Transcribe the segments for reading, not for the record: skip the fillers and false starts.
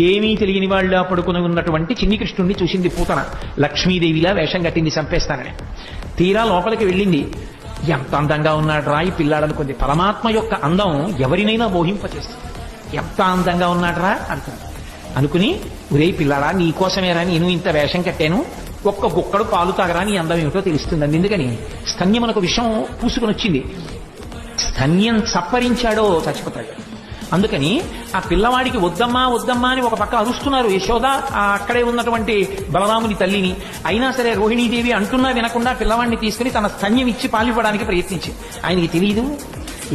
ఏమీ తెలియని వాళ్ళ పడుకుని ఉన్నటువంటి చిన్ని కృష్ణుడిని చూసింది పూతన. లక్ష్మీదేవిలా వేషం కట్టింది చంపేస్తానని. తీరా లోపలికి వెళ్ళింది. ఎంత అందంగా ఉన్నాడు రా ఈ పిల్లాడనుకుంది. పరమాత్మ యొక్క అందం ఎవరినైనా మోహింపచేస్తుంది. ఎంత అందంగా ఉన్నాడు రా అనుకుని, ఒరే పిల్లాడా నీకోసమేరా నేను ఇంత వేషం కట్టాను, ఒక్క గుక్కడు పాలు తాగరా నీ అందం ఏమిటో తెలుస్తుందండి. ఎందుకని స్తన్యమునకు విషం పూసుకుని వచ్చింది. స్తన్యం చప్పరించాడో చచ్చిపోతాడు. అందుకని ఆ పిల్లవాడికి వద్దమ్మా వద్దమ్మా అని ఒక పక్క అరుస్తున్నారు యశోద, అక్కడే ఉన్నటువంటి బలరాముని తల్లిని. అయినా సరే రోహిణీదేవి అంటున్నా వినకుండా పిల్లవాడిని తీసుకుని తన స్తన్యం ఇచ్చి పాలివ్వడానికి ప్రయత్నించింది. ఆయనకి తెలియదు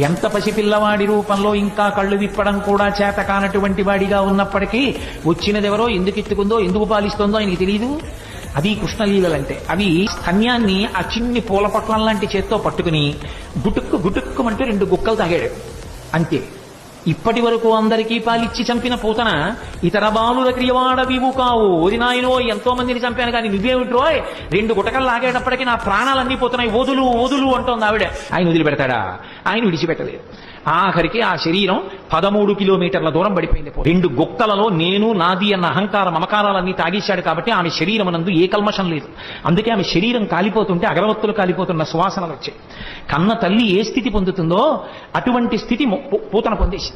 ఎంత పసిపిల్లవాడి రూపంలో ఇంకా కళ్ళు విప్పడం కూడా చేత కానటువంటి వాడిగా ఉన్నప్పటికీ వచ్చినదెవరో, ఎందుకు ఎత్తుకుందో, ఎందుకు పాలిస్తోందో ఆయనకి తెలియదు. అది కృష్ణలీలంటే. అవి స్తన్యాన్ని ఆ చిన్ని పూల పట్లం లాంటి చేత్తో పట్టుకుని గుటుక్కు గుటుక్కుమంటూ 2 గుక్కలు తాగాడు అంతే. ఇప్పటి వరకు అందరికీ పాలిచ్చి చంపిన పూతన ఇతర బాలుల క్రియవాడవివు కావు, ఓరి నాయనో ఎంతో మందిని చంపాను కానీ నువ్వేమిట్రో 2 గుటకలు లాగేటప్పటికీ నా ప్రాణాలన్నీ పోతున్నాయి, వదులు వదులు అంటోంది ఆవిడ. ఆయన వదిలిపెడతాడా? ఆయన విడిచిపెట్టలేదు. ఆఖరికి ఆ శరీరం 13 కిలోమీటర్ల దూరం పడిపోయింది. 2 గుక్కలలో నేను నాది అన్న అహంకార మమకారాలన్నీ తాగేశాడు కాబట్టి ఆమె శరీరం నందు ఏ కల్మషం లేదు. అందుకే ఆమె శరీరం కాలిపోతుంటే అగరవత్తులు కాలిపోతున్న సువాసనలు వచ్చాయి. కన్న తల్లి ఏ స్థితి పొందుతుందో అటువంటి స్థితి పూతన పొందేసింది.